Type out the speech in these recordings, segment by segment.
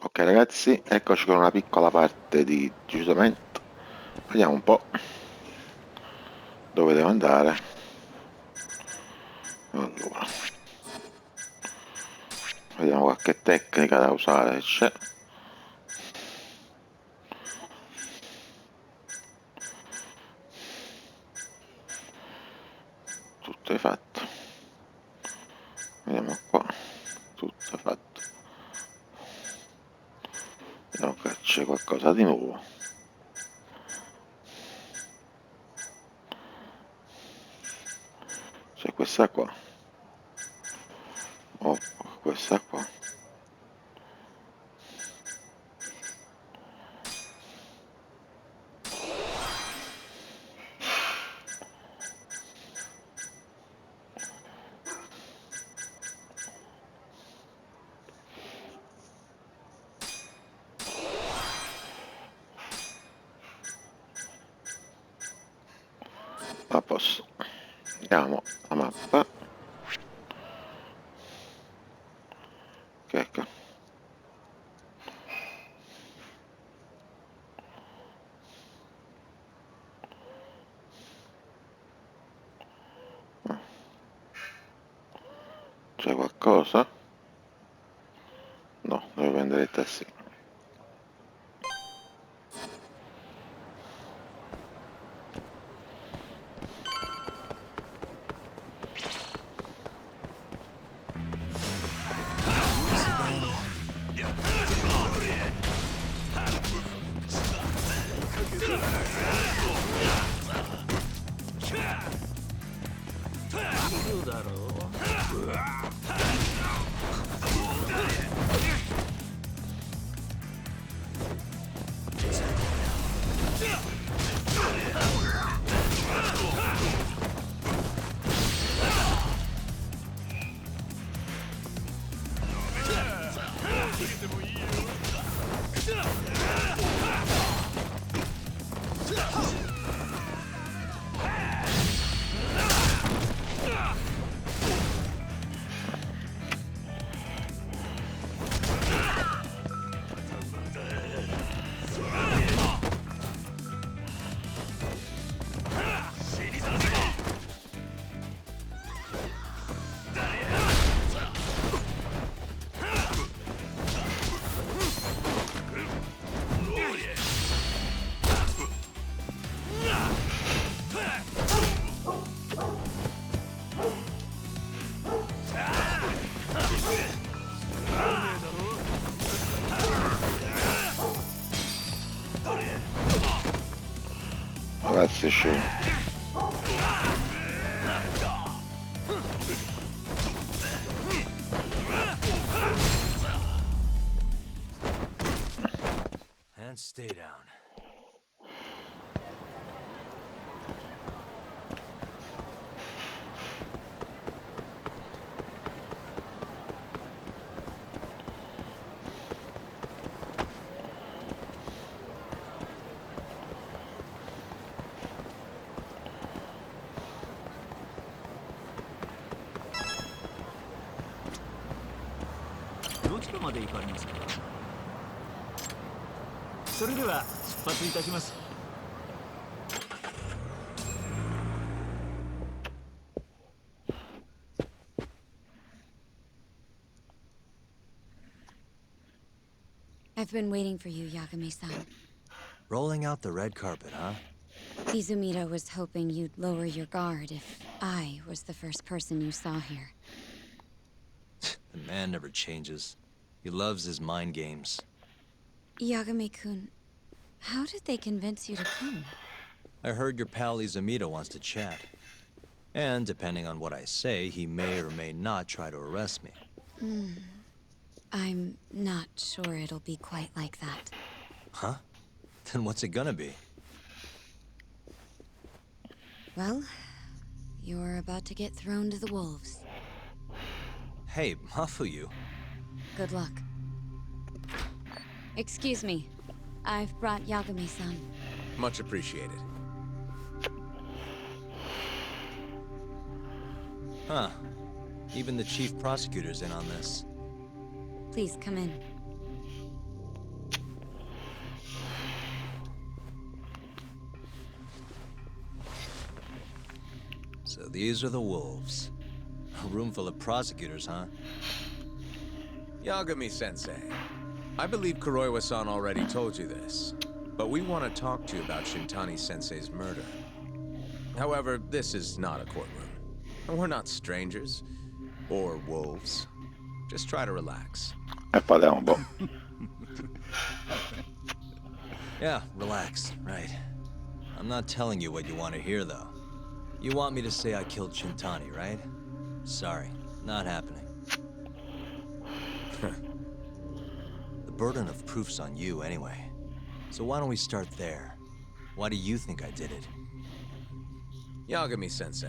Ok ragazzi, eccoci con una piccola parte di giudicamento. Vediamo un po' dove devo andare. Allora, vediamo qualche tecnica da usare. C'è. Tutto è fatto. Vediamo qua. Tutto è fatto. Vediamo che c'è qualcosa di nuovo. C'è questa qua. Oh, questa qua. A posto. Andiamo la mappa. Ecco. C'è qualcosa? No, devo prendere il tassì. Ragazzi, scemo. And stay down. I've been waiting for you, Yagami-san. Rolling out the red carpet, huh? Izumida was hoping you'd lower your guard if I was the first person you saw here. The man never changes. He loves his mind games. Yagami-kun, how did they convince you to come? I heard your pal Izumida wants to chat. And depending on what I say, he may or may not try to arrest me. I'm not sure it'll be quite like that. Huh? Then what's it gonna be? Well, you're about to get thrown to the wolves. Hey, Mafuyu. Good luck. Excuse me. I've brought Yagami-san. Much appreciated. Huh. Even the chief prosecutor's in on this. Please come in. So these are the wolves. A room full of prosecutors, huh? Yagami-sensei, I believe Kuroiwa-san already told you this, but we want to talk to you about Shintani-sensei's murder. However, this is not a courtroom. And we're not strangers, or wolves. Just try to relax. Parliamo un po'. Yeah, relax, right. I'm not telling you what you want to hear, though. You want me to say I killed Shintani, right? Sorry, not happening. The burden of proof's on you anyway. So why don't we start there? Why do you think I did it? Yagami-sensei,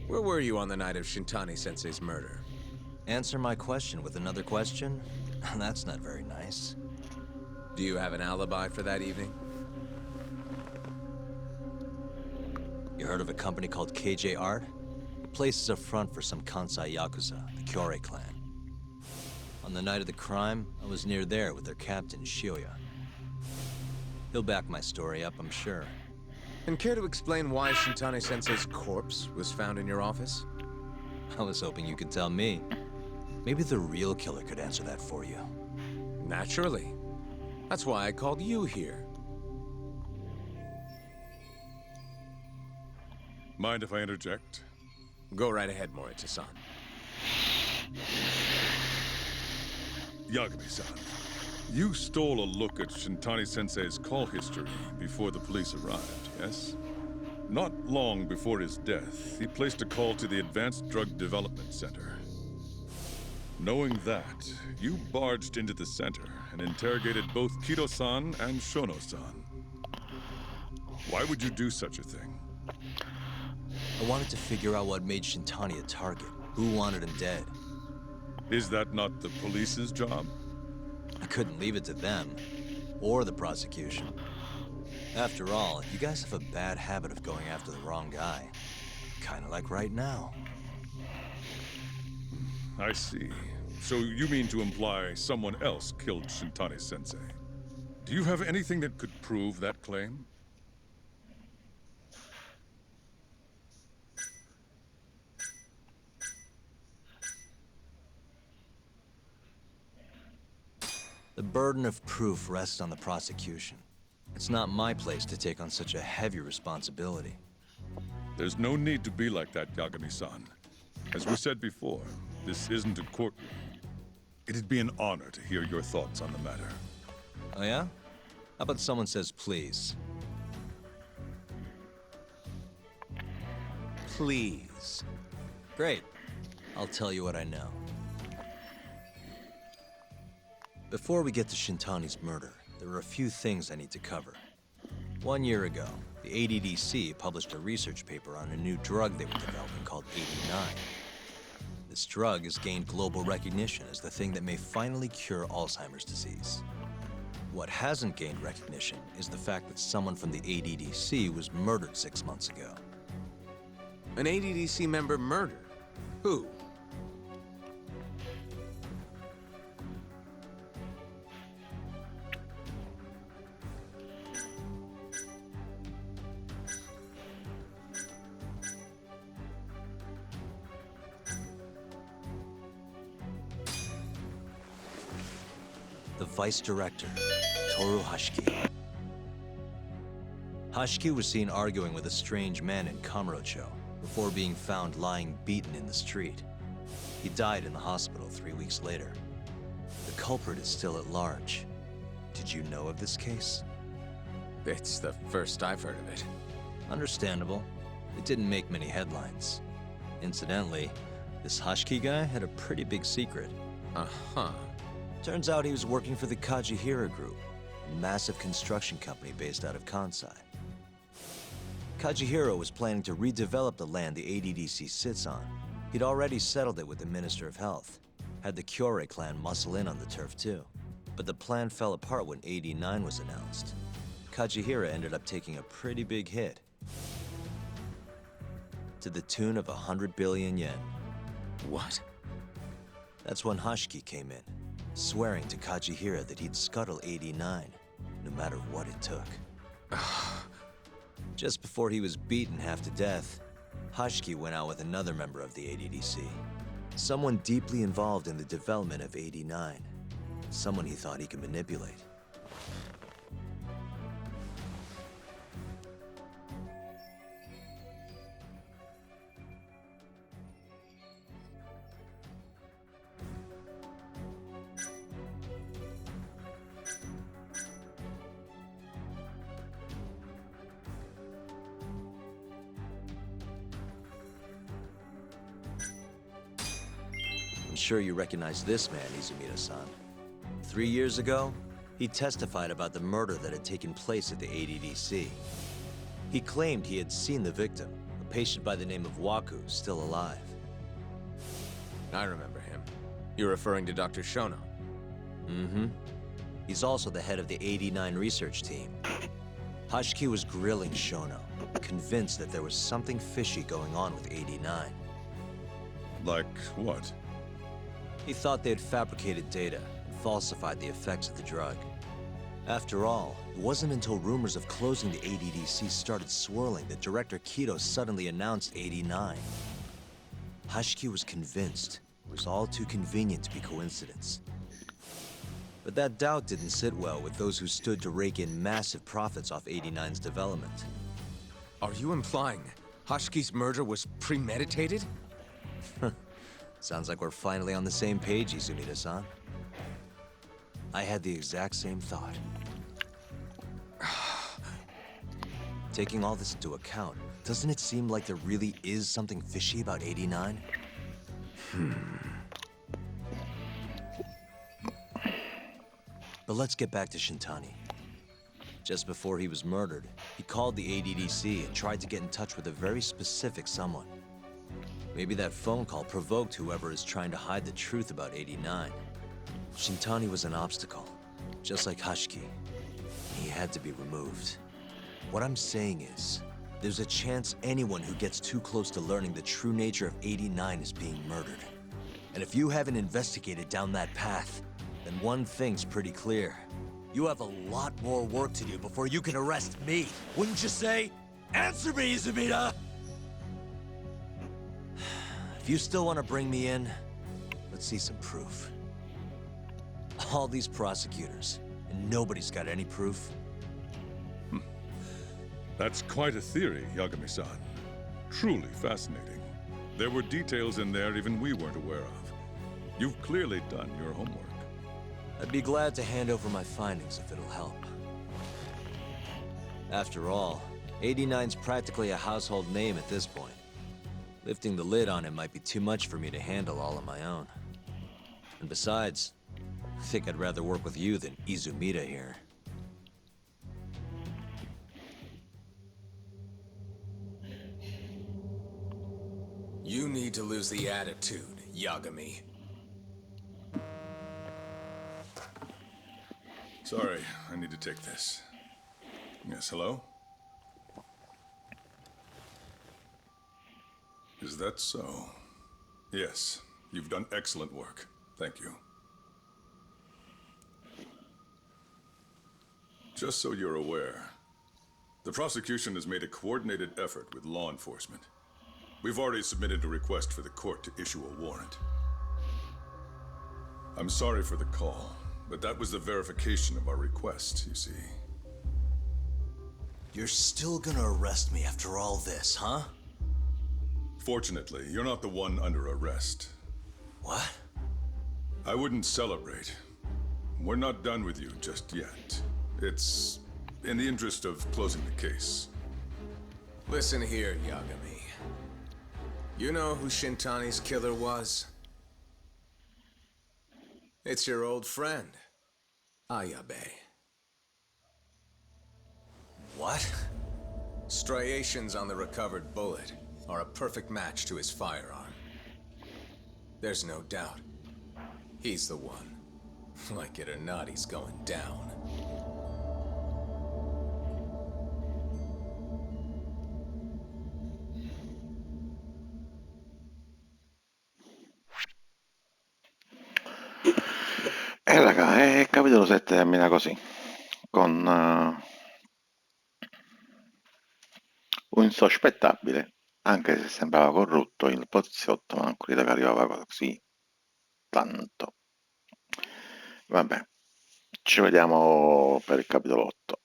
where were you on the night of Shintani-sensei's murder? Answer my question with another question? That's not very nice. Do you have an alibi for that evening? You heard of a company called KJ Art? The place is a front for some Kansai Yakuza, the Kyorei clan. On the night of the crime, I was near there with their captain, Shioya. He'll back my story up, I'm sure. And care to explain why Shintani-sensei's corpse was found in your office? I was hoping you could tell me. Maybe the real killer could answer that for you. Naturally. That's why I called you here. Mind if I interject? Go right ahead, Morita-san. Yagami-san, you stole a look at Shintani-sensei's call history before the police arrived, yes? Not long before his death, he placed a call to the Advanced Drug Development Center. Knowing that, you barged into the center and interrogated both Kido-san and Shono-san. Why would you do such a thing? I wanted to figure out what made Shintani a target. Who wanted him dead? Is that not the police's job? I couldn't leave it to them. Or the prosecution. After all, you guys have a bad habit of going after the wrong guy. Kinda like right now. I see. So you mean to imply someone else killed Shintani-sensei? Do you have anything that could prove that claim? The burden of proof rests on the prosecution. It's not my place to take on such a heavy responsibility. There's no need to be like that, Yagami-san. As we said before, this isn't a courtroom. It'd be an honor to hear your thoughts on the matter. Oh yeah? How about someone says please? Please. Great. I'll tell you what I know. Before we get to Shintani's murder, there are a few things I need to cover. 1 year ago, the ADDC published a research paper on a new drug they were developing called 89. This drug has gained global recognition as the thing that may finally cure Alzheimer's disease. What hasn't gained recognition is the fact that someone from the ADDC was murdered 6 months ago. An ADDC member murdered? Who? The vice director, Toru Hashiki. Hashiki was seen arguing with a strange man in Kamurocho before being found lying beaten in the street. He died in the hospital 3 weeks later. The culprit is still at large. Did you know of this case? It's the first I've heard of it. Understandable. It didn't make many headlines. Incidentally, this Hashiki guy had a pretty big secret. Uh-huh. Turns out he was working for the Kajihira Group, a massive construction company based out of Kansai. Kajihira was planning to redevelop the land the ADDC sits on. He'd already settled it with the Minister of Health. Had the Kyorei clan muscle in on the turf too. But the plan fell apart when 89 was announced. Kajihira ended up taking a pretty big hit. To the tune of 100 billion yen. What? That's when Hashiki came in, swearing to Kajihira that he'd scuttle 89, no matter what it took. Just before he was beaten half to death, Hashki went out with another member of the ADDC. Someone deeply involved in the development of 89. Someone he thought he could manipulate. I'm sure you recognize this man, Izumida-san. 3 years ago, he testified about the murder that had taken place at the ADDC. He claimed he had seen the victim, a patient by the name of Waku, still alive. I remember him. You're referring to Dr. Shono? Mm-hmm. He's also the head of the 89 research team. Hashiki was grilling Shono, convinced that there was something fishy going on with 89. Like what? He thought they had fabricated data and falsified the effects of the drug. After all, it wasn't until rumors of closing the ADDC started swirling that Director Kido suddenly announced 89. Hashiki was convinced it was all too convenient to be coincidence. But that doubt didn't sit well with those who stood to rake in massive profits off 89's development. Are you implying Hashiki's murder was premeditated? Sounds like we're finally on the same page, Izumida-san. I had the exact same thought. Taking all this into account, doesn't it seem like there really is something fishy about 89? But let's get back to Shintani. Just before he was murdered, he called the ADDC and tried to get in touch with a very specific someone. Maybe that phone call provoked whoever is trying to hide the truth about 89. Shintani was an obstacle, just like Hashiki. He had to be removed. What I'm saying is, there's a chance anyone who gets too close to learning the true nature of 89 is being murdered. And if you haven't investigated down that path, then one thing's pretty clear. You have a lot more work to do before you can arrest me, wouldn't you say? Answer me, Izumida! If you still want to bring me in, let's see some proof. All these prosecutors, and nobody's got any proof. That's quite a theory, Yagami-san. Truly fascinating. There were details in there even we weren't aware of. You've clearly done your homework. I'd be glad to hand over my findings if it'll help. After all, 89's practically a household name at this point. Lifting the lid on him might be too much for me to handle all on my own. And besides, I think I'd rather work with you than Izumida here. You need to lose the attitude, Yagami. Sorry, I need to take this. Yes, hello? Is that so? Yes, you've done excellent work. Thank you. Just so you're aware, the prosecution has made a coordinated effort with law enforcement. We've already submitted a request for the court to issue a warrant. I'm sorry for the call, but that was the verification of our request, you see. You're still gonna arrest me after all this, huh? Fortunately, you're not the one under arrest. What? I wouldn't celebrate. We're not done with you just yet. It's in the interest of closing the case. Listen here, Yagami. You know who Shintani's killer was? It's your old friend, Ayabe. What? Striations on the recovered bullet are a perfect match to his firearm. There's no doubt. He's the one. Like it or not, he's going down. Raga, il capitolo 7 termina così, con un insospettabile anche se sembrava corrotto il poliziotto, ma non credo che arrivava così tanto. Vabbè, ci vediamo per il capitolo 8.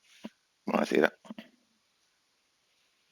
Buonasera.